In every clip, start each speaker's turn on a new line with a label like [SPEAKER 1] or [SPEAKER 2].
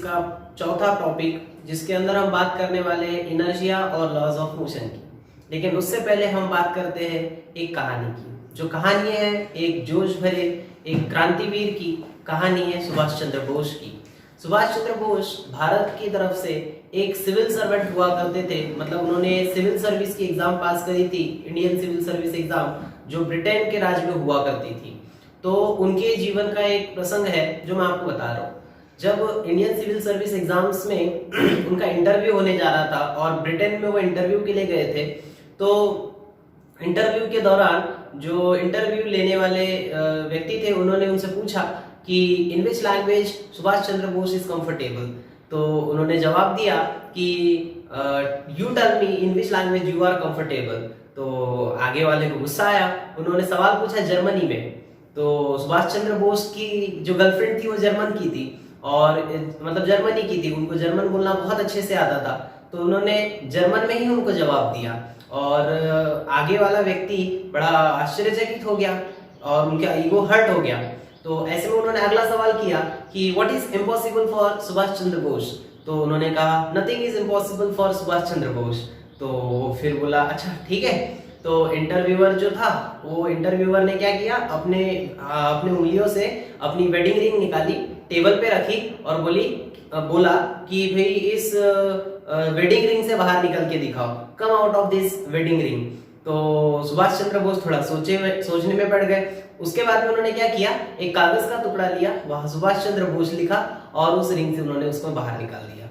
[SPEAKER 1] का चौथा टॉपिक, जिसके अंदर हम बात करने वाले हैं इनर्शिया और लॉज ऑफ मोशन की। लेकिन उससे पहले हम बात करते हैं एक कहानी की। जो कहानी है एक जोश भरे एक क्रांतिवीर की कहानी है, सुभाष चंद्र बोस की। सुभाष चंद्र बोस भारत की तरफ से एक सिविल सर्वेंट हुआ करते थे। मतलब उन्होंने सिविल सर्विस की एग्जाम पास करी थी, इंडियन सिविल सर्विस एग्जाम, जो ब्रिटेन के राज में हुआ करती थी। तो उनके जीवन का एक प्रसंग है जो मैं आपको बता रहा हूँ। जब इंडियन सिविल सर्विस एग्जाम्स में उनका इंटरव्यू होने जा रहा था और ब्रिटेन में वो इंटरव्यू के लिए गए थे, तो इंटरव्यू के दौरान जो इंटरव्यू लेने वाले व्यक्ति थे, उन्होंने उनसे पूछा कि in which language Subhash Chandra Bose is comfortable. तो उन्होंने जवाब दिया कि you tell me in which language you are comfortable. तो आगे वाले को गुस्सा आया, उन्होंने सवाल पूछा जर्मनी में। तो सुभाष चंद्र बोस की जो गर्लफ्रेंड थी वो जर्मन की थी, और मतलब जर्मनी की थी, उनको जर्मन बोलना बहुत अच्छे से आता था। तो उन्होंने जर्मन में ही उनको जवाब दिया और आगे वाला व्यक्ति बड़ा आश्चर्यचकित हो गया और उनका ईगो हर्ट हो गया। तो ऐसे में उन्होंने अगला सवाल किया कि what is impossible for Subhash Chandra Bose. तो उन्होंने कहा nothing is impossible for Subhash Chandra Bose. तो फिर बोला अच्छा ठीक है। तो इंटरव्यूअर जो था, वो इंटरव्यूअर ने क्या किया, अपने उंगलियों से अपनी वेडिंग रिंग निकाली, टेबल पे रखी और बोला कि भाई इस वेडिंग रिंग से बाहर निकल के दिखाओ, come out of this wedding ring. तो सुभाष चंद्र बोस थोड़ा सोचने में पड़ गए। उसके बाद में उन्होंने क्या किया, एक कागज का टुकड़ा लिया, वहां सुभाष चंद्र बोस लिखा और उस रिंग से उन्होंने उसको बाहर निकाल दिया।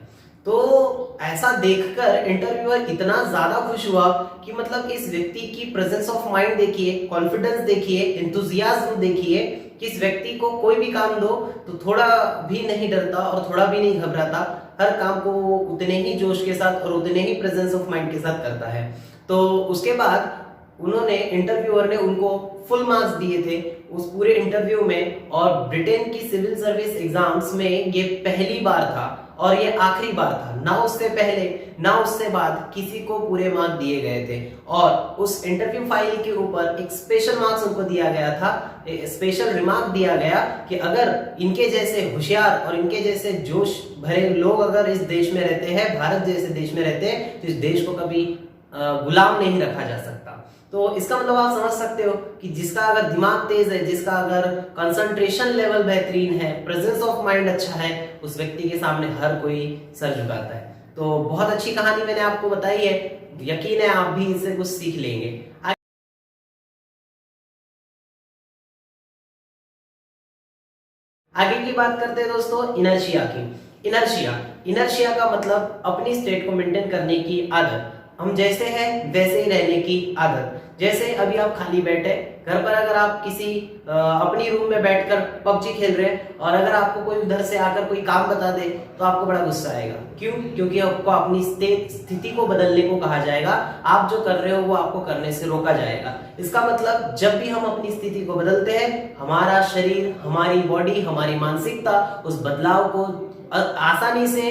[SPEAKER 1] तो ऐसा देखकर इंटरव्यूअर इतना ज्यादा खुश हुआ कि मतलब इस व्यक्ति की प्रेजेंस ऑफ माइंड देखिए, कॉन्फिडेंस देखिए, एंथुजियाज्म देखिए कि इस व्यक्ति को कोई भी काम दो तो थोड़ा भी नहीं डरता और थोड़ा भी नहीं घबराता, हर काम को उतने ही जोश के साथ और उतने ही प्रेजेंस ऑफ माइंड के साथ करता है। तो उसके बाद उन्होंने इंटरव्यूअर ने उनको फुल मार्क्स दिए थे उस पूरे इंटरव्यू में, और ब्रिटेन की सिविल सर्विस एग्जाम्स में ये पहली बार था और ये आखिरी बार था। ना उससे पहले ना उससे बाद किसी को पूरे मार्क्स दिए गए थे। और उस इंटरव्यू फाइल के ऊपर एक स्पेशल मार्क्स उनको दिया गया था, स्पेशल रिमार्क दिया गया कि अगर इनके जैसे होशियार और इनके जैसे जोश भरे लोग अगर इस देश में रहते हैं, भारत जैसे देश में रहते हैं, तो इस देश को कभी गुलाम नहीं रखा जा सकता। तो इसका मतलब आप समझ सकते हो कि जिसका अगर दिमाग तेज है, जिसका अगर कंसंट्रेशन लेवल बेहतरीन है, प्रेजेंस ऑफ माइंड अच्छा है, उस व्यक्ति के सामने हर कोई सर झुकाता है। तो बहुत अच्छी कहानी मैंने आपको बताई है, यकीन है आप भी इससे कुछ सीख लेंगे। आगे की बात करते हैं दोस्तों इनर्शिया की। इनर्शिया का मतलब अपनी स्टेट को मेंटेन करने की आदत, हम जैसे हैं वैसे ही रहने की आदत। जैसे अभी आप खाली बैठे घर पर, अगर आप किसी अपनी रूम में बैठकर पबजी खेल रहे हैं और अगर आपको कोई उधर से आकर कोई काम बता दे तो आपको बड़ा गुस्सा आएगा। क्यों? क्योंकि आपको अपनी स्थिति को बदलने को कहा जाएगा, आप जो कर रहे हो वो आपको करने से रोका जाएगा। इसका मतलब जब भी हम अपनी स्थिति को बदलते हैं, हमारा शरीर, हमारी बॉडी, हमारी मानसिकता उस बदलाव को आसानी से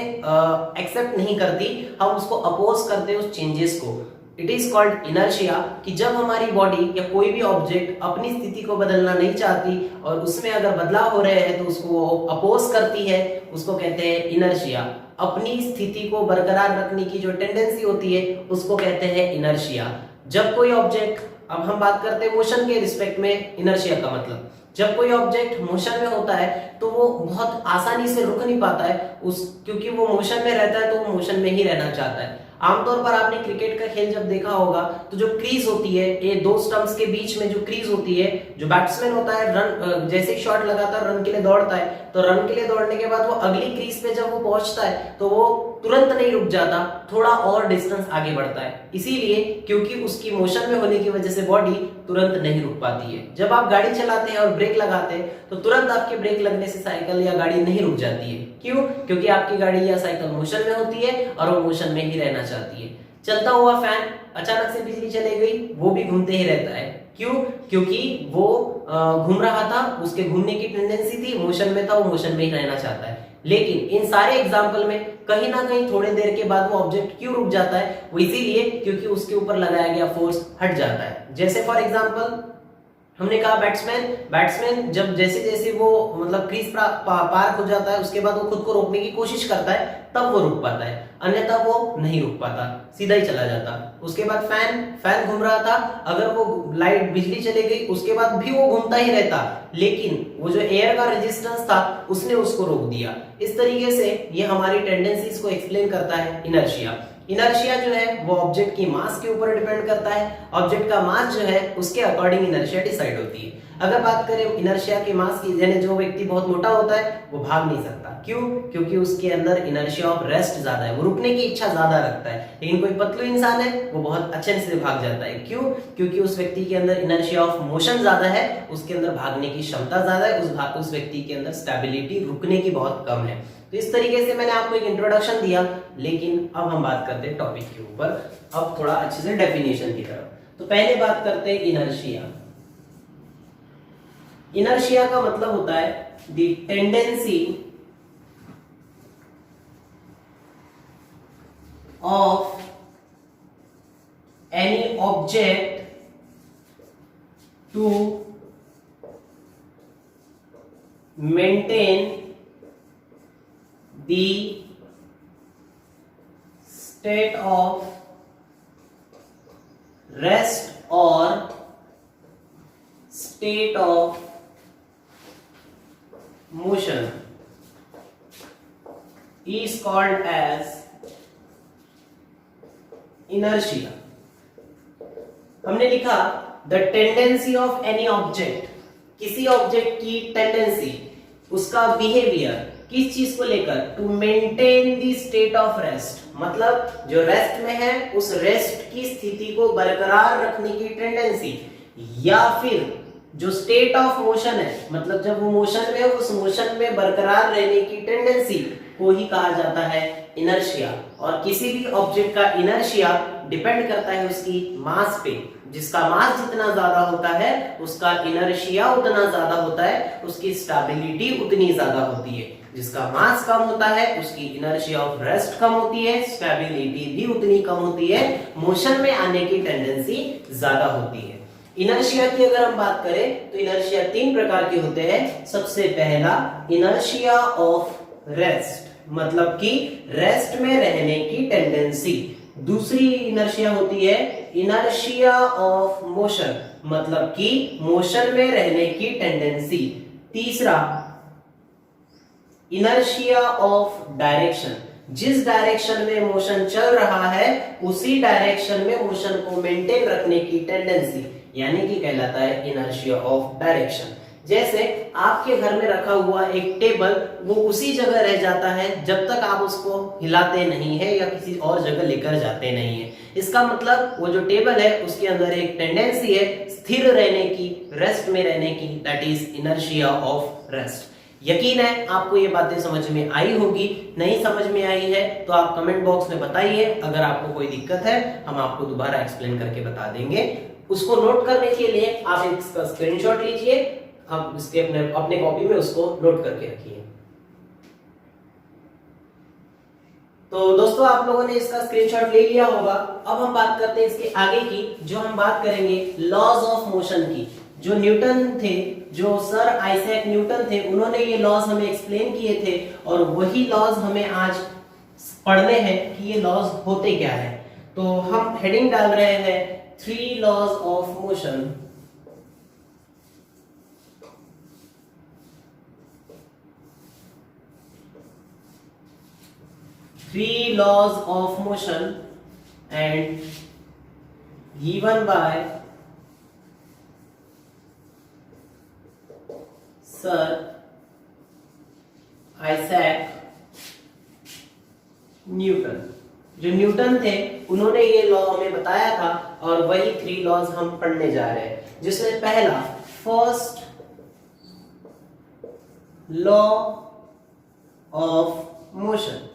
[SPEAKER 1] एक्सेप्ट नहीं करती, हम उसको अपोज करते हैं उस चेंजेस को। इट इज कॉल्ड इनर्शिया, कि जब हमारी बॉडी या कोई भी ऑब्जेक्ट अपनी स्थिति को बदलना नहीं चाहती और उसमें अगर बदलाव हो रहे हैं तो उसको अपोज करती है, उसको कहते हैं इनर्शिया। अपनी स्थिति को बरकरार रखने की जो टेंडेंसी होती है उसको कहते हैं इनर्शिया। जब कोई ऑब्जेक्ट, अब हम बात करते हैं मोशन के रिस्पेक्ट में इनर्शिया का मतलब, जब कोई ऑब्जेक्ट मोशन में होता है तो वो बहुत आसानी से रुक नहीं पाता है क्योंकि वो मोशन में रहता है तो वो मोशन में ही रहना चाहता है। आमतौर पर आपने क्रिकेट का खेल जब देखा होगा तो जो क्रीज होती है, ये दो स्टंप्स के बीच में जो क्रीज होती है, जो बैट्समैन होता है रन जैसे ही शॉट लगाता है रन के लिए दौड़ता है, तो रन के लिए दौड़ने के बाद वो अगली क्रीज पे जब वो पहुंचता है तो वो तुरंत नहीं रुक जाता, थोड़ा और डिस्टेंस आगे बढ़ता है। इसीलिए क्योंकि उसकी मोशन में होने की वजह से बॉडी तुरंत नहीं रुक पाती है। जब आप गाड़ी चलाते हैं और ब्रेक लगाते हैं तो तुरंत आपके ब्रेक लगने से साइकिल या गाड़ी नहीं रुक जाती है। क्यों? क्योंकि आपकी गाड़ी या साइकिल मोशन में होती है और वो मोशन में ही रहना चाहती है। चलता हुआ फैन, अचानक से बिजली चली गई, वो भी घूमते ही रहता है। क्यों? क्योंकि वो घूम रहा था, उसके घूमने की टेंडेंसी थी, मोशन में था, वो मोशन में ही रहना चाहता है। लेकिन इन सारे एग्जाम्पल में कहीं ना कहीं थोड़ी देर के बाद वो ऑब्जेक्ट क्यों रुक जाता है? वो इसीलिए क्योंकि उसके ऊपर लगाया गया फोर्स हट जाता है। जैसे फॉर एग्जाम्पल हमने कहा बैट्समैन जब जैसे जैसे वो मतलब क्रीज पार हो जाता है उसके बाद वो खुद को रोकने की कोशिश करता है, तब वो रुक पाता है, अन्यथा वो नहीं रुक पाता, सीधा ही चला जाता। उसके बाद फैन घूम रहा था, अगर वो लाइट बिजली चली गई उसके बाद भी वो घूमता ही रहता, लेकिन वो जो एयर का रेजिस्टेंस था उसने उसको रोक दिया। इस तरीके से ये हमारी टेंडेंसीज को एक्सप्लेन करता है इनर्शिया। इनर्शिया जो है वो ऑब्जेक्ट की मास के ऊपर डिपेंड करता है, ऑब्जेक्ट का मास जो है उसके अकॉर्डिंग इनर्शिया डिसाइड होती है। अगर बात करें इनर्शिया के मास की, यानी जो व्यक्ति बहुत मोटा होता है वो भाग नहीं सकता, क्यों? क्योंकि उसके अंदर इनर्शिया ऑफ रेस्ट ज्यादा है, वो रुकने की इच्छा ज्यादा रखता है। लेकिन कोई पतलू इंसान है वो बहुत अच्छे से भाग जाता है, क्यों? क्योंकि उस व्यक्ति के अंदर इनर्शिया ऑफ मोशन ज्यादा है, उसके अंदर भागने की क्षमता ज्यादा है, उस व्यक्ति के अंदर स्टेबिलिटी रुकने की बहुत कम है। तो इस तरीके से मैंने आपको एक इंट्रोडक्शन दिया, लेकिन अब हम बात करते हैं टॉपिक के ऊपर, अब थोड़ा अच्छे से डेफिनेशन की तरफ। तो पहले बात करते हैं इनर्शिया। इनर्शिया का मतलब होता है the tendency of any object to maintain the state of rest or state of motion is called as inertia। हमने लिखा the tendency of any object, किसी ऑब्जेक्ट की टेंडेंसी, उसका बिहेवियर किस चीज को लेकर, to maintain the state of rest, मतलब जो रेस्ट में है उस रेस्ट की स्थिति को बरकरार रखने की टेंडेंसी, या फिर जो स्टेट ऑफ मोशन है, मतलब जब वो मोशन में उस मोशन में बरकरार रहने की टेंडेंसी को ही कहा जाता है इनर्शिया। और किसी भी ऑब्जेक्ट का इनर्शिया डिपेंड करता है उसकी मास पे, जिसका मास जितना ज्यादा होता है उसका इनर्शिया उतना ज्यादा होता है, उसकी स्टेबिलिटी उतनी ज्यादा होती है। जिसका मास कम होता है उसकी इनर्शिया ऑफ रेस्ट कम होती है, स्टेबिलिटी भी उतनी कम होती है, मोशन में आने की टेंडेंसी ज्यादा होती है। इनर्शिया की अगर हम बात करें तो इनर्शिया 3 प्रकार के होते हैं। सबसे पहला इनर्शिया ऑफ रेस्ट, मतलब कि रेस्ट में रहने की टेंडेंसी। दूसरी इनर्शिया होती है इनर्शिया ऑफ मोशन, मतलब कि मोशन में रहने की टेंडेंसी। तीसरा इनर्शिया ऑफ डायरेक्शन, जिस डायरेक्शन में मोशन चल रहा है उसी डायरेक्शन में मोशन को मेंटेन रखने की टेंडेंसी, यानी कि कहलाता है इनर्शिया ऑफ डायरेक्शन। जैसे आपके घर में रखा हुआ एक टेबल, वो उसी जगह रह जाता है जब तक आप उसको हिलाते नहीं है या किसी और जगह लेकर जाते नहीं है। इसका मतलब वो जो टेबल है उसके अंदर एक टेंडेंसी है स्थिर रहने की, रेस्ट में रहने की, that is inertia of rest. यकीन है आपको ये बातें समझ में आई होगी। नहीं समझ में आई है तो आप कमेंट बॉक्स में बताइए, अगर आपको कोई दिक्कत है हम आपको दोबारा एक्सप्लेन करके बता देंगे। उसको नोट करने के लिए आप इसका स्क्रीनशॉट लीजिए, आप इसके अपने कॉपी में उसको नोट करके रखिए। तो दोस्तों आप लोगों ने इसका स्क्रीनशॉट ले लिया होगा। अब हम बात करते हैं इसके आगे की, जो हम बात करेंगे लॉज ऑफ मोशन की। जो न्यूटन थे, जो सर आइजैक न्यूटन थे, उन्होंने ये लॉज हमें एक्सप्लेन किए थे और वही लॉज हमें आज पढ़ने हैं कि ये लॉज होते क्या है। तो हम हेडिंग डाल रहे हैं 3 laws of motion. Three laws of motion and given by Sir Isaac Newton. जो न्यूटन थे उन्होंने ये लॉ हमें बताया था और वही 3 लॉज हम पढ़ने जा रहे हैं, जिसमें पहला फर्स्ट लॉ ऑफ मोशन।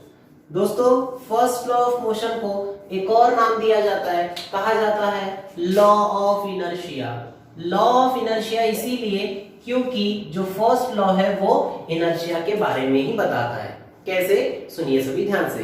[SPEAKER 1] दोस्तों फर्स्ट लॉ ऑफ मोशन को एक और नाम दिया जाता है, कहा जाता है law of inertia. Law of inertia इसीलिए क्योंकि जो फर्स्ट लॉ है वो इनर्शिया के बारे में ही बताता है। कैसे, सुनिए सभी ध्यान से।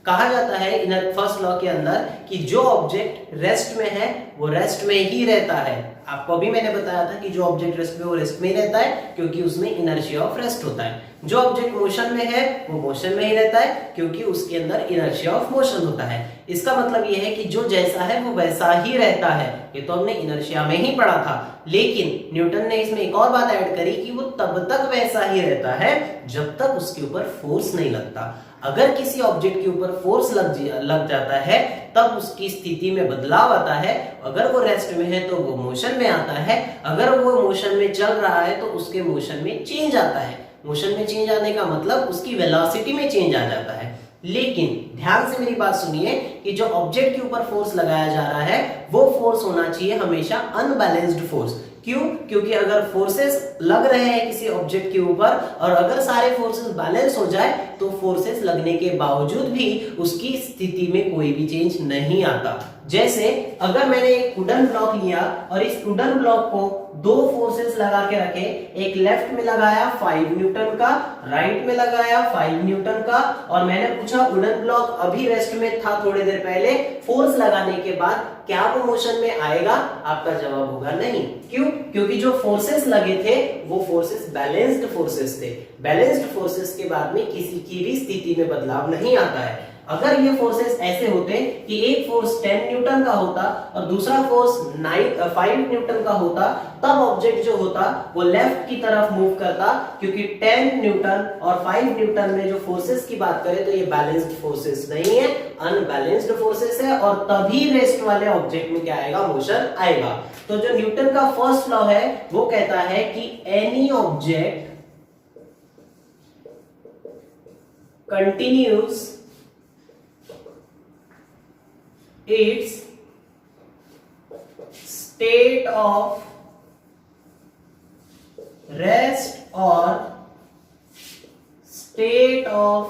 [SPEAKER 1] कहा जाता है फर्स्ट लॉ के अंदर कि जो ऑब्जेक्ट रेस्ट में है वो रेस्ट में ही रहता है, आपको अभी मैंने बताया था कि जो ऑब्जेक्ट रेस्ट में वो रेस्ट में ही रहता है क्योंकि उसमें इनर्शिया ऑफ रेस्ट होता है। जो ऑब्जेक्ट मोशन में है वो मोशन में ही रहता है क्योंकि उसके अंदर इनर्शिया ऑफ मोशन होता है। इसका मतलब ये है कि जो जैसा है वो वैसा ही रहता है। ये तो हमने इनर्शिया में ही पढ़ा था, लेकिन न्यूटन ने इसमें एक और बात ऐड करी कि वो तब तक वैसा ही रहता है जब तक उसके ऊपर फोर्स नहीं लगता। अगर किसी ऑब्जेक्ट के ऊपर फोर्स लग जाता है तब उसकी स्थिति में बदलाव आता है। अगर वो रेस्ट में है तो वो मोशन में आता है, अगर वो मोशन में चल रहा है तो उसके मोशन में चेंज आता है। मोशन में चेंज आने का मतलब उसकी वेलोसिटी में चेंज आ जाता है। लेकिन ध्यान से मेरी बात सुनिए कि जो ऑब्जेक्ट के ऊपर फोर्स लगाया जा रहा है वो फोर्स होना चाहिए हमेशा अनबैलेंस्ड फोर्स। क्यों? क्योंकि अगर फोर्सेस लग रहे हैं किसी ऑब्जेक्ट के ऊपर और अगर सारे फोर्सेस बैलेंस हो जाए तो फोर्सेस लगने के बावजूद भी उसकी स्थिति में कोई भी चेंज नहीं आता। जैसे अगर मैंने एक वुडन ब्लॉक लिया और इस वुडन ब्लॉक को दो फोर्सेस लगा के रखे, एक लेफ्ट में लगाया 5 न्यूटन का, राइट में लगाया 5 न्यूटन का, और मैंने पूछा वुडन ब्लॉक अभी रेस्ट में था थोड़ी देर पहले, फोर्स लगाने के बाद क्या वो मोशन में आएगा? आपका जवाब होगा नहीं। क्यों? क्योंकि जो फोर्सेस लगे थे वो फोर्सेस बैलेंस्ड फोर्सेस थे। बैलेंस्ड फोर्सेस के बाद में किसी की भी स्थिति में बदलाव नहीं आता है। अगर ये फोर्सेस ऐसे होते कि एक फोर्स 10 न्यूटन का होता और दूसरा फोर्स 5 न्यूटन का होता, तब ऑब्जेक्ट जो होता वो लेफ्ट की तरफ मूव करता, क्योंकि 10 न्यूटन और 5 न्यूटन में जो फोर्सेस की बात करें तो ये बैलेंस्ड फोर्सेस नहीं है, अनबैलेंस्ड फोर्सेस है, और तभी रेस्ट वाले ऑब्जेक्ट में क्या आएगा? मोशन आएगा। तो जो न्यूटन का फर्स्ट लॉ है वो कहता है कि any object continues its state of rest or state of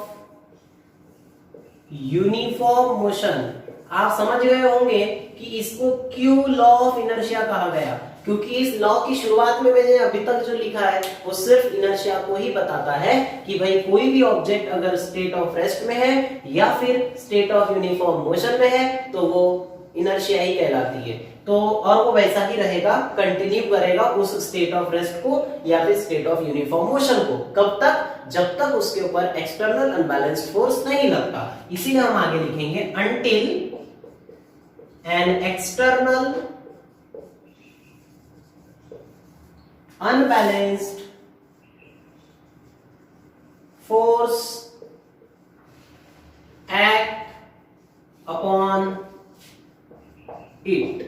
[SPEAKER 1] uniform motion. आप समझ गए होंगे कि इसको क्यू लॉ ऑफ इनर्शिया कहा गया, क्योंकि इस लॉ की शुरुआत में मैंने अभी तक जो लिखा है वो सिर्फ इनर्शिया को ही बताता है कि भाई कोई भी ऑब्जेक्ट अगर स्टेट ऑफ रेस्ट में है या फिर स्टेट ऑफ यूनिफॉर्म मोशन में है तो वो इनर्शिया ही कहलाती है। तो और वो वैसा ही रहेगा, कंटिन्यू करेगा उस स्टेट ऑफ रेस्ट को या फिर स्टेट ऑफ यूनिफॉर्म मोशन को। कब तक? जब तक उसके ऊपर एक्सटर्नल अनबैलेंस्ड फोर्स नहीं लगता। इसीलिए हम आगे लिखेंगे until an external unbalanced force act upon it।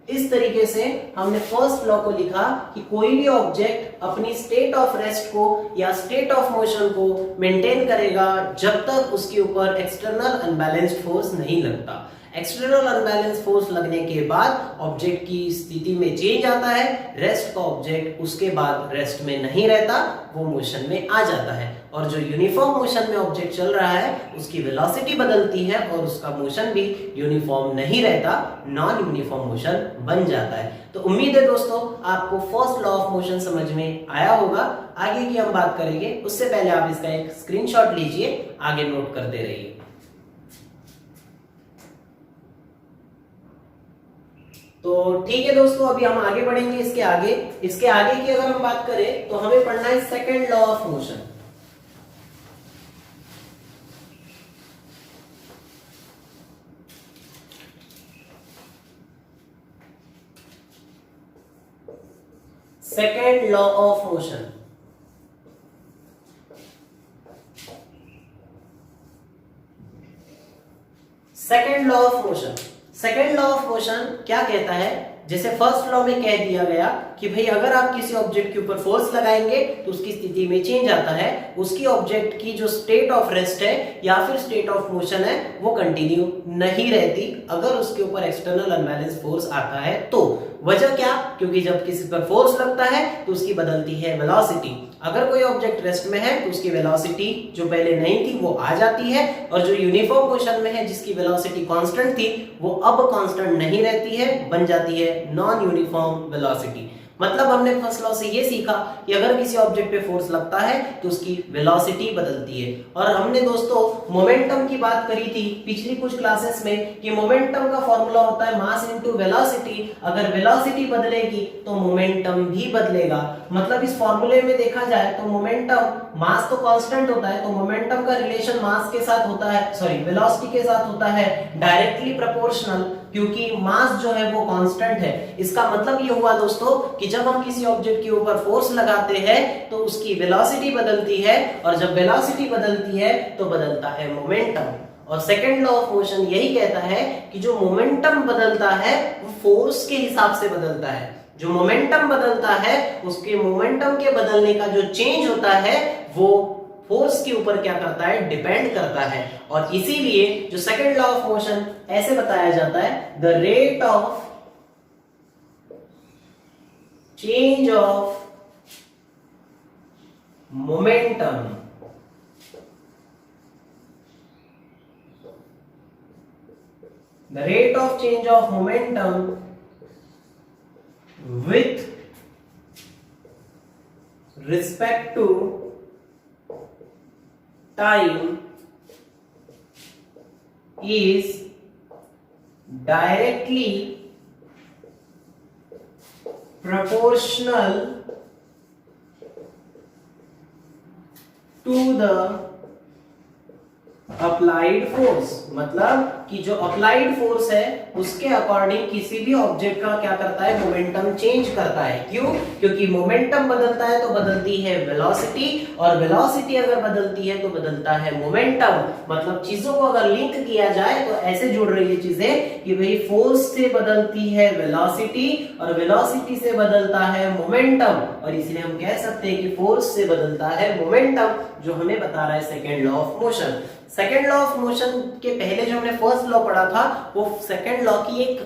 [SPEAKER 1] इस तरीके से हमने फर्स्ट लॉ को लिखा कि कोई भी ऑब्जेक्ट अपनी स्टेट ऑफ रेस्ट को या स्टेट ऑफ मोशन को मेंटेन करेगा जब तक उसके ऊपर एक्सटर्नल अनबैलेंस्ड फोर्स नहीं लगता। एक्सटर्नल अनबैलेंस फोर्स लगने के बाद ऑब्जेक्ट की स्थिति में चेंज आता है। रेस्ट का ऑब्जेक्ट उसके बाद रेस्ट में नहीं रहता, वो मोशन में आ जाता है। और जो यूनिफॉर्म मोशन में ऑब्जेक्ट चल रहा है उसकी वेलोसिटी बदलती है और उसका मोशन भी यूनिफॉर्म नहीं रहता, नॉन यूनिफॉर्म मोशन बन जाता है। तो उम्मीद है दोस्तों आपको फर्स्ट लॉ ऑफ मोशन समझ में आया होगा। आगे की हम बात करेंगे, उससे पहले आप इसका एक स्क्रीनशॉट लीजिए, आगे नोट करते रहिए। तो ठीक है दोस्तों, अभी हम आगे बढ़ेंगे। इसके आगे की अगर हम बात करें तो हमें पढ़ना है second law of motion. Second law of motion. Second law of motion. Second law of motion क्या कहता है? जैसे फर्स्ट लॉ में कह दिया गया कि भाई अगर आप किसी ऑब्जेक्ट के ऊपर फोर्स लगाएंगे तो उसकी स्थिति में चेंज आता है, उसकी ऑब्जेक्ट की जो स्टेट ऑफ रेस्ट है या फिर स्टेट ऑफ मोशन है वो कंटिन्यू नहीं रहती अगर उसके ऊपर एक्सटर्नल अनबैलेंस फोर्स आता है। तो वजह क्या? क्योंकि जब किसी पर फोर्स लगता है तो उसकी बदलती है वेलोसिटी। अगर कोई ऑब्जेक्ट रेस्ट में है तो उसकी वेलोसिटी जो पहले नहीं थी वो आ जाती है, और जो यूनिफॉर्म मोशन में है जिसकी वेलोसिटी कांस्टेंट थी वो अब कांस्टेंट नहीं रहती है, बन जाती है नॉन यूनिफॉर्म वेलोसिटी। मतलब हमने फर्स्ट लॉ से ये सीखा कि अगर किसी ऑब्जेक्ट पे फोर्स लगता है तो उसकी वेलोसिटी बदलती है। और हमने दोस्तों मोमेंटम की बात करी थी पिछली कुछ क्लासेस में कि मोमेंटम का फॉर्मूला होता है मास इनटू वेलोसिटी। अगर वेलोसिटी बदलेगी तो मोमेंटम भी बदलेगा। मतलब इस फॉर्मूले में देखा जाए तो मोमेंटम, मास तो कांस्टेंट होता है तो मोमेंटम का रिलेशन मास के साथ होता है, सॉरी वेलोसिटी के साथ होता है डायरेक्टली प्रोपोर्शनल, क्योंकि मास जो है वो कांस्टेंट है। इसका मतलब ये हुआ दोस्तों कि जब हम किसी ऑब्जेक्ट के ऊपर फोर्स लगाते हैं तो उसकी वेलोसिटी बदलती है, और जब वेलोसिटी बदलती है तो बदलता है मोमेंटम। और सेकंड लॉ ऑफ मोशन यही कहता है कि जो मोमेंटम बदलता है वो फोर्स के हिसाब से बदलता है। जो मोमेंटम बदलता है उसके मोमेंटम के बदलने का जो चेंज होता है वो फोर्स के ऊपर क्या करता है, डिपेंड करता है। और इसीलिए जो सेकंड लॉ ऑफ मोशन ऐसे बताया जाता है, the rate of change of momentum the rate of change of momentum with respect to time is directly proportional to the applied force. मतलब कि जो अप्लाइड फोर्स है उसके अकॉर्डिंग किसी भी ऑब्जेक्ट का क्या करता है, मोमेंटम चेंज करता है। क्यों? क्योंकि मोमेंटम बदलता है तो बदलती है वेलोसिटी, और वेलोसिटी अगर बदलती है तो बदलता है मोमेंटम। मतलब चीजों को अगर लिंक किया जाए तो ऐसे जुड़ रही है चीजें कि भाई फोर्स से बदलती है वेलोसिटी और वेलोसिटी से बदलता है मोमेंटम, और इसलिए हम कह सकते हैं कि फोर्स से बदलता है मोमेंटम, जो हमें बता रहा है second law of motion. Second law of motion के पहले जो हमने फर्स्ट लॉ पढ़ा था वो सेकेंड लॉ की एक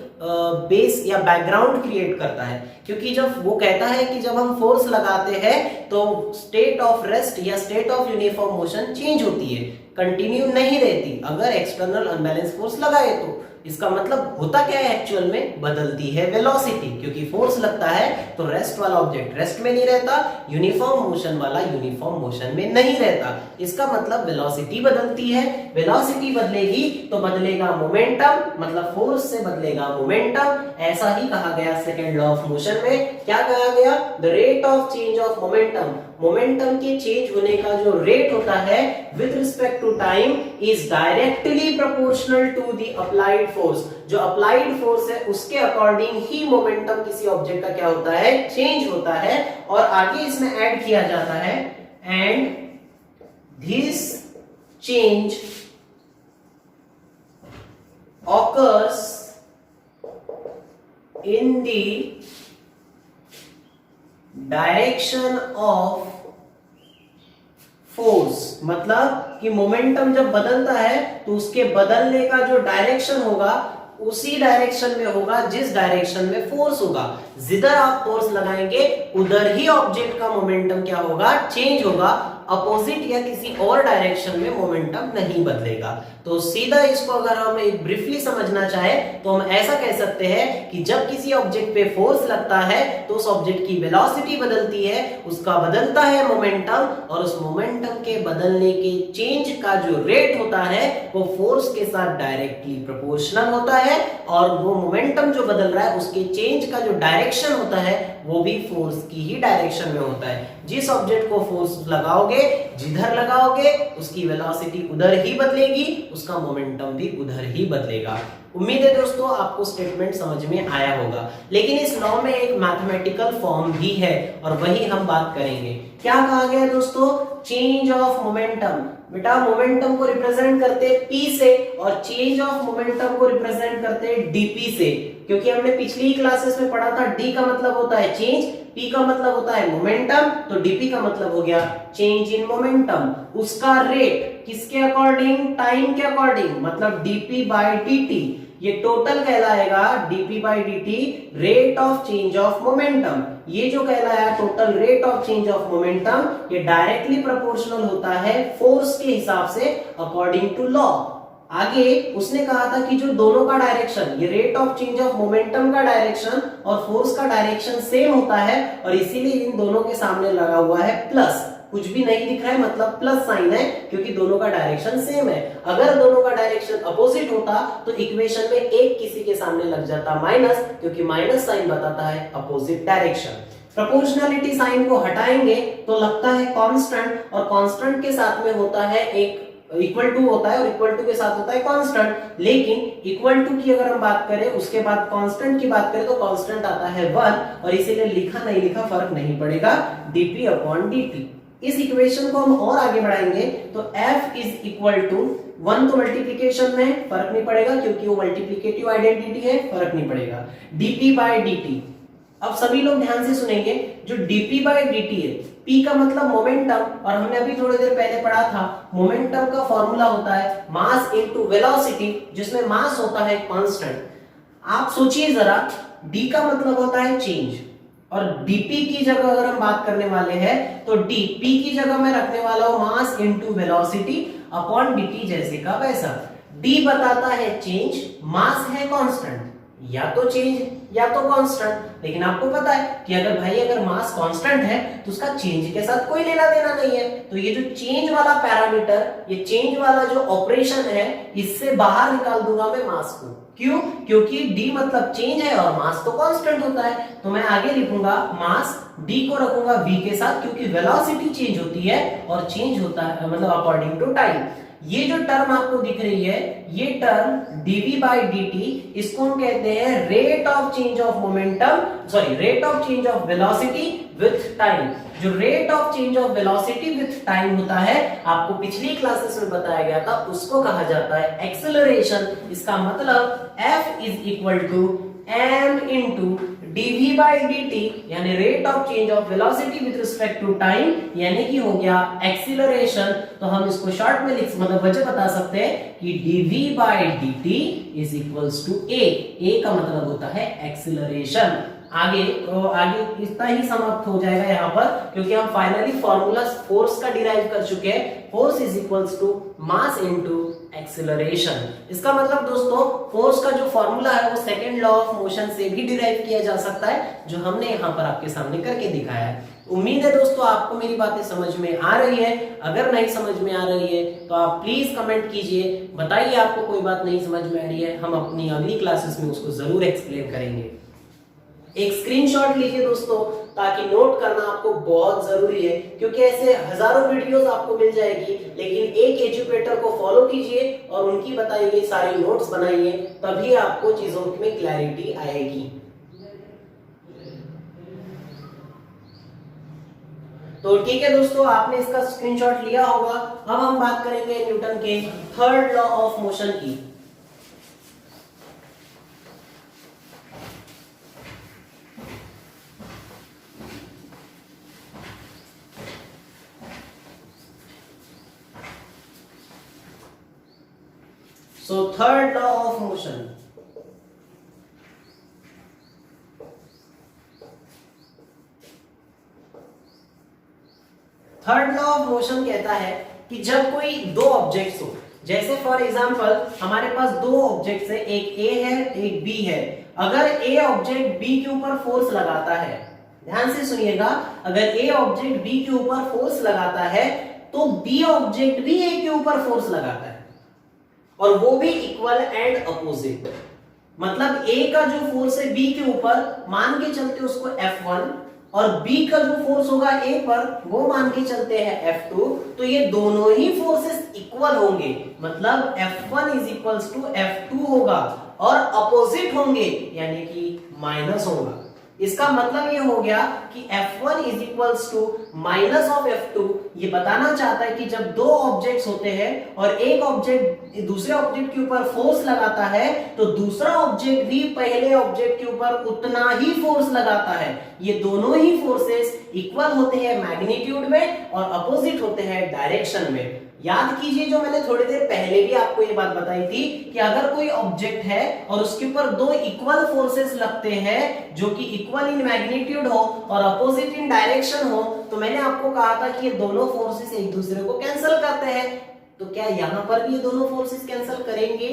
[SPEAKER 1] बेस या बैकग्राउंड क्रिएट करता है, क्योंकि जब वो कहता है कि जब हम फोर्स लगाते हैं तो स्टेट ऑफ रेस्ट या state of uniform motion change होती है, कंटिन्यू नहीं रहती अगर एक्सटर्नल अनबैलेंस फोर्स लगाए तो। इसका मतलब होता क्या है, एक्चुअल में बदलती है वेलोसिटी, क्योंकि फोर्स लगता है तो रेस्ट वाला ऑब्जेक्ट रेस्ट में नहीं रहता, यूनिफॉर्म मोशन वाला यूनिफॉर्म मोशन में नहीं रहता। इसका मतलब वेलोसिटी बदलती है, वेलोसिटी बदलेगी तो बदलेगा मोमेंटम, मतलब फोर्स से बदलेगा मोमेंटम। ऐसा ही कहा गया सेकेंड लॉ ऑफ मोशन में। क्या कहा गया? The rate of change of momentum, momentum के चेंज होने का जो रेट होता है with respect to time is directly proportional to the applied force. जो अप्लाइड फोर्स है उसके अकॉर्डिंग ही मोमेंटम किसी ऑब्जेक्ट का क्या होता है, चेंज होता है। और आगे इसमें ऐड किया जाता है and this change occurs in the direction of force. मतलब कि मोमेंटम जब बदलता है तो उसके बदलने का जो डायरेक्शन होगा उसी डायरेक्शन में होगा जिस डायरेक्शन में फोर्स होगा। जिधर आप फोर्स लगाएंगे उधर ही ऑब्जेक्ट का मोमेंटम क्या होगा, चेंज होगा। अपोजिट या किसी और डायरेक्शन में मोमेंटम नहीं बदलेगा। तो सीधा इसको अगर हम एक ब्रीफली समझना चाहे तो हम ऐसा कह सकते हैं कि जब किसी ऑब्जेक्ट पे फोर्स लगता है तो उस ऑब्जेक्ट की वेलोसिटी बदलती है, उसका बदलता है मोमेंटम, और उस मोमेंटम के बदलने के चेंज का जो रेट होता है वो फोर्स के साथ डायरेक्टली प्रोपोर्शनल होता है, और वो मोमेंटम जो बदल रहा है उसके चेंज का जो डायरेक्शन होता है वो भी फोर्स की ही डायरेक्शन में होता है। जिस ऑब्जेक्ट को फोर्स लगाओगे, जिधर लगाओगे उसकी वेलोसिटी उधर ही बदलेगी, उसका मोमेंटम भी उधर ही बदलेगा। उम्मीद है दोस्तों आपको स्टेटमेंट समझ में आया होगा। लेकिन इस लॉ में एक मैथमेटिकल फॉर्म भी है और वही हम बात करेंगे। क्या कहा गया दोस्तों? Change of momentum. बेटा मोमेंटम को रिप्रेजेंट करते P से और चेंज ऑफ मोमेंटम को रिप्रेजेंट करते dP से, क्योंकि हमने पिछली क्लासेस में पढ़ा था D का मतलब होता है चेंज, P का मतलब होता है मोमेंटम, तो dP का मतलब हो गया चेंज इन मोमेंटम। उसका रेट किसके अकॉर्डिंग? टाइम के अकॉर्डिंग, मतलब dP बाय dt। ये टोटल कहलाएगा dP by dt rate of change of momentum. ये जो कहलाया total rate of change of momentum, ये डायरेक्टली प्रोपोर्शनल होता है फोर्स के हिसाब से अकॉर्डिंग टू लॉ। आगे उसने कहा था कि जो दोनों का डायरेक्शन, ये rate of change of momentum का डायरेक्शन और फोर्स का डायरेक्शन सेम होता है और इसीलिए इन दोनों के सामने लगा हुआ है प्लस। कुछ भी नहीं दिख रहा है मतलब प्लस साइन है, क्योंकि दोनों का डायरेक्शन सेम है। अगर दोनों का डायरेक्शन अपोजिट होता तो इक्वेशन में एक किसी के सामने लग जाता माइनस, क्योंकि माइनस साइन बताता है अपोजिट डायरेक्शन। प्रोपोर्शनलिटी साइन को हटाएंगे तो लगता है कांस्टेंट, और कांस्टेंट के साथ में होता है एक इक्वल टू होता है और इक्वल टू के साथ होता है कांस्टेंट। लेकिन इक्वल टू की अगर हम बात करें उसके बाद कांस्टेंट की बात करें तो कांस्टेंट आता है 1 और इसीलिए लिखा नहीं लिखा फर्क नहीं पड़ेगा, dp अपॉन dt। इस इक्वेशन को हम और आगे बढ़ाएंगे तो f इज इक्वल टू 1 तो मल्टीप्लीकेशन में फर्क नहीं पड़ेगा क्योंकि वो मल्टीप्लिकेटिव आइडेंटिटी है, फर्क नहीं पड़ेगा। dp बाय dt, अब सभी लोग ध्यान से सुनेंगे, जो dp बाय dt है, p का मतलब मोमेंटम, और हमने अभी थोड़ी देर पहले पढ़ा था मोमेंटम का फॉर्मूला होता है मास इनटू वेलोसिटी, जिसमें मास होता है कांस्टेंट। आप सोचिए जरा, d का मतलब होता है चेंज, और dp की जगह अगर हम बात करने वाले हैं तो dp की जगह मैं रखने वाला हूं mass into velocity upon dt, जैसे का वैसा। d बताता है चेंज, मास है कांस्टेंट, या तो चेंज या तो कांस्टेंट। लेकिन आपको पता है कि अगर भाई अगर मास कांस्टेंट है तो उसका चेंज के साथ कोई लेना देना नहीं है, तो ये जो चेंज वाला पैरामीटर, ये चेंज वाला जो ऑपरेशन है, इससे बाहर निकाल दूंगा मैं मास को। क्यों? क्योंकि d मतलब चेंज है और मास तो कांस्टेंट होता है, तो मैं आगे लिखूंगा मास d को रखूंगा v के साथ, क्योंकि वेलोसिटी चेंज होती है और चेंज होता है मतलब अकॉर्डिंग टू टाइम। ये जो टर्म आपको दिख रही है, ये टर्म dv बाई dt, इसको हम कहते हैं rate of change of momentum, sorry rate of change of velocity with time. जो rate of change of velocity with time होता है, आपको पिछली क्लासेस में बताया गया था, उसको कहा जाता है एक्सेलरेशन। इसका मतलब f is equal to m into dv by dt, यानी rate of change of velocity with respect to time, यानी कि हो गया एक्सीलरेशन। तो हम इसको शॉर्ट में लिख मतलब वजह बता सकते हैं कि dv by dt is equals to a का मतलब होता है एक्सीलरेशन। आगे इतना ही समाप्त हो जाएगा यहाँ पर, क्योंकि हम फाइनली फॉर्मूला फोर्स का डिराइव कर चुके हैं। Force is equals to mass into acceleration. इसका मतलब दोस्तों फोर्स का जो फॉर्मूला है वो सेकंड लॉ ऑफ मोशन से भी डिराइव किया जा सकता है, जो हमने यहाँ पर आपके सामने करके दिखाया है। उम्मीद है दोस्तों आपको मेरी बातें समझ में आ रही है। अगर नहीं समझ में आ रही है तो आप प्लीज कमेंट कीजिए, बताइए आपको कोई बात नहीं समझ में आ रही है, हम अपनी अगली क्लासेस में उसको जरूर एक्सप्लेन करेंगे। एक स्क्रीनशॉट लीजिए दोस्तों, ताकि नोट करना आपको बहुत जरूरी है, क्योंकि ऐसे हजारों वीडियोस आपको मिल जाएगी, लेकिन एक एजुकेटर को फॉलो कीजिए और उनकी बताई गई सारी नोट्स बनाइए, तभी आपको चीजों में क्लैरिटी आएगी। तो ठीक है दोस्तों, आपने इसका स्क्रीनशॉट लिया होगा। अब हम बात करेंगे न्यूटन के थर्ड लॉ ऑफ मोशन की। So third law of motion, third law of motion कहता है कि जब कोई दो ऑब्जेक्ट्स हो, जैसे फॉर एग्जांपल हमारे पास दो ऑब्जेक्ट्स है, एक A है एक B है। अगर A ऑब्जेक्ट B के ऊपर फोर्स लगाता है, ध्यान से सुनिएगा, अगर A ऑब्जेक्ट B के ऊपर फोर्स लगाता है तो B ऑब्जेक्ट भी A के ऊपर फोर्स लगाता है, और वो भी इक्वल एंड अपोजिट। मतलब A का जो फोर्स है B के ऊपर, मान के चलते उसको F1, और B का जो फोर्स होगा A पर वो मान के चलते हैं F2, तो ये दोनों ही फोर्सेस इक्वल होंगे। मतलब F1 is equals to F2 होगा, और अपोजिट होंगे यानी कि माइनस होगा। इसका मतलब ये हो गया कि F1 is equals to minus of F2। ये बताना चाहता है कि जब दो ऑब्जेक्ट्स होते हैं और एक ऑब्जेक्ट दूसरे ऑब्जेक्ट के ऊपर फोर्स लगाता है, तो दूसरा ऑब्जेक्ट भी पहले ऑब्जेक्ट के ऊपर उतना ही फोर्स लगाता है। ये दोनों ही फोर्सेस इक्वल होते हैं मैग्नीट्यूड में और अपोजिट होते हैं डायरेक्शन में। याद कीजिए जो मैंने थोड़ी देर पहले भी आपको ये बात बताई थी कि अगर कोई ऑब्जेक्ट है और उसके ऊपर दो इक्वल फोर्सेस लगते हैं जो कि इक्वल इन मैग्नीट्यूड हो और अपोजिट इन डायरेक्शन हो, तो मैंने आपको कहा था कि ये दोनों फोर्सेस एक दूसरे को कैंसिल करते हैं। तो क्या यहाँ पर भी ये दोनों फोर्सेस कैंसिल करेंगे?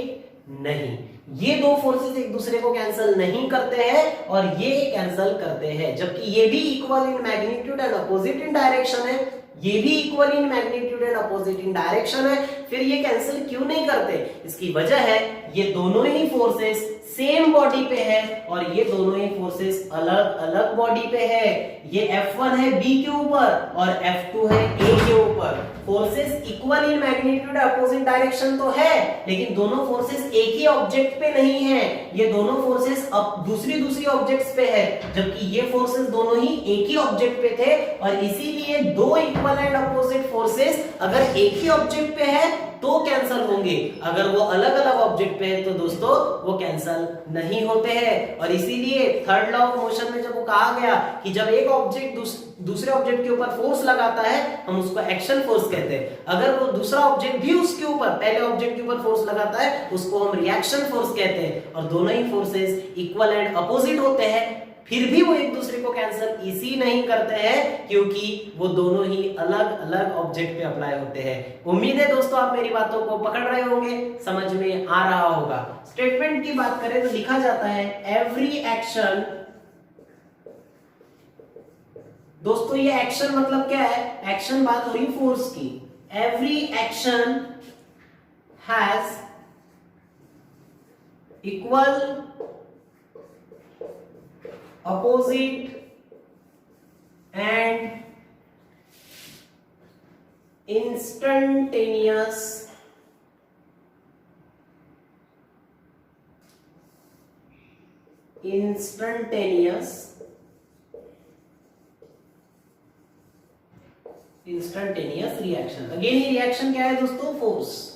[SPEAKER 1] नहीं, ये दो फोर्सेस एक दूसरे को कैंसिल नहीं करते हैं और ये कैंसिल करते हैं, जबकि ये भी equal in magnitude and opposite in direction है, ये भी equal in magnitude and opposite in direction है, फिर ये कैंसिल क्यों नहीं करते? इसकी वजह है ये दोनों ही फोर्सेस सेम बॉडी पे है और ये दोनों ही फोर्सेस अलग अलग बॉडी पे है। ये F1 है B के ऊपर और F2 है A के ऊपर। Forces equal in magnitude opposite direction तो है, लेकिन दोनों फोर्सेस एक ही ऑब्जेक्ट पे नहीं है, ये दोनों फोर्सेस अब दूसरी ऑब्जेक्ट्स पे है, जबकि ये फोर्सेस दोनों ही एक ही ऑब्जेक्ट पे थे और इसीलिए दो इक्वल एंड अपोजिट फोर्सेस अगर एक ही ऑब्जेक्ट पे है तो कैंसल होंगे, अगर वो अलग अलग ऑब्जेक्ट पे है तो दोस्तों वो कैंसल नहीं होते हैं। और इसीलिए थर्ड लॉ ऑफ मोशन में जब वो कहा गया कि जब एक ऑब्जेक्ट दूसरे ऑब्जेक्ट के ऊपर फोर्स लगाता है हम उसको एक्शन फोर्स कहते हैं, अगर वो दूसरा ऑब्जेक्ट भी उसके ऊपर पहले ऑब्जेक्ट के ऊपर फोर्स लगाता है उसको हम रिएक्शन फोर्स कहते हैं। और दोनों ही फोर्सेस इक्वल एंड अपोजिट होते हैं, फिर भी वो एक दूसरे को कैंसिल इसी नहीं करते हैं क्योंकि वो दोनों ही अलग अलग ऑब्जेक्ट पे अप्लाई होते हैं। उम्मीद है दोस्तों आप मेरी बातों को पकड़ रहे होंगे, समझ में आ रहा होगा। स्टेटमेंट की बात करें तो लिखा जाता है एवरी एक्शन, दोस्तों ये एक्शन मतलब क्या है? एक्शन बात हो रही फोर्स की। Every action has equal opposite and instantaneous reaction. Again ये रिएक्शन क्या है दोस्तों? फोर्स।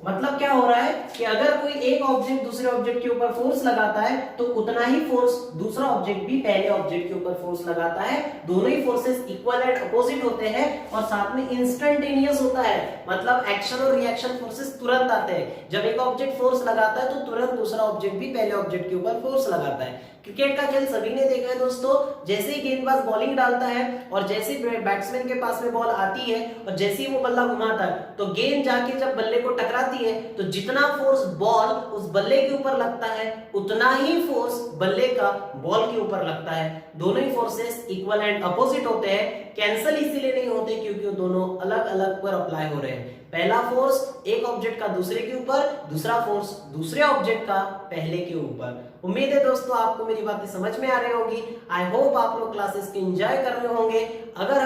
[SPEAKER 1] मतलब क्या हो रहा है कि अगर कोई एक ऑब्जेक्ट दूसरे ऑब्जेक्ट के ऊपर फोर्स लगाता है तो उतना ही फोर्स दूसरा ऑब्जेक्ट भी पहले ऑब्जेक्ट के ऊपर फोर्स लगाता है। दोनों ही फोर्सेस इक्वल एंड अपोजिट होते हैं और साथ में इंस्टेंटेनियस होता है, मतलब एक्शन और रिएक्शन फोर्सेस तुरंत आते हैं। जब एक ऑब्जेक्ट फोर्स लगाता है तो तुरंत दूसरा ऑब्जेक्ट भी पहले ऑब्जेक्ट के ऊपर फोर्स लगाता है। क्रिकेट का खेल सभी ने देखा है दोस्तों, जैसे ही गेंदबाज बॉलिंग डालता है और जैसे ही बैट्समैन के पास में बॉल आती है और जैसे ही वो बल्ला घुमाता है तो गेंद जाके जब बल्ले को टकराती है तो जितना फोर्स बॉल उस बल्ले के ऊपर लगता है उतना ही फोर्स बल्ले का बॉल के ऊपर लगता है। दोनों ही फोर्सेस इक्वल एंड अपोजिट होते हैं, कैंसिल इसीलिए नहीं होते क्योंकि वो दोनों अलग अलग पर अप्लाई हो रहे हैं। पहला फोर्स एक ऑब्जेक्ट का दूसरे के ऊपर, दूसरा फोर्स दूसरे ऑब्जेक्ट का पहले के ऊपर। उम्मीद है दोस्तों आपको मेरी बातें समझ में आ रही होगी। आई होप आप लोग क्लासेस के एंजॉय कर रहे होंगे। अगर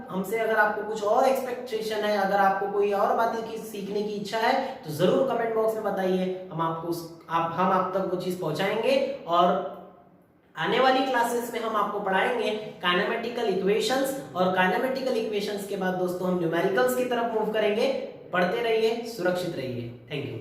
[SPEAKER 1] हमसे अगर आपको कुछ और एक्सपेक्टेशन है, अगर आपको कोई और बातें की सीखने की इच्छा है तो जरूर कमेंट बॉक्स में बताइए, हम आप तक वो चीज पहुंचाएंगे। और आने वाली क्लासेस में हम आपको पढ़ाएंगे काइनेमेटिकल इक्वेशंस और काइनेमेटिकल इक्वेशंस के बाद दोस्तों हम न्यूमेरिकल्स की तरफ मूव करेंगे। पढ़ते रहिए, सुरक्षित रहिए। Thank you.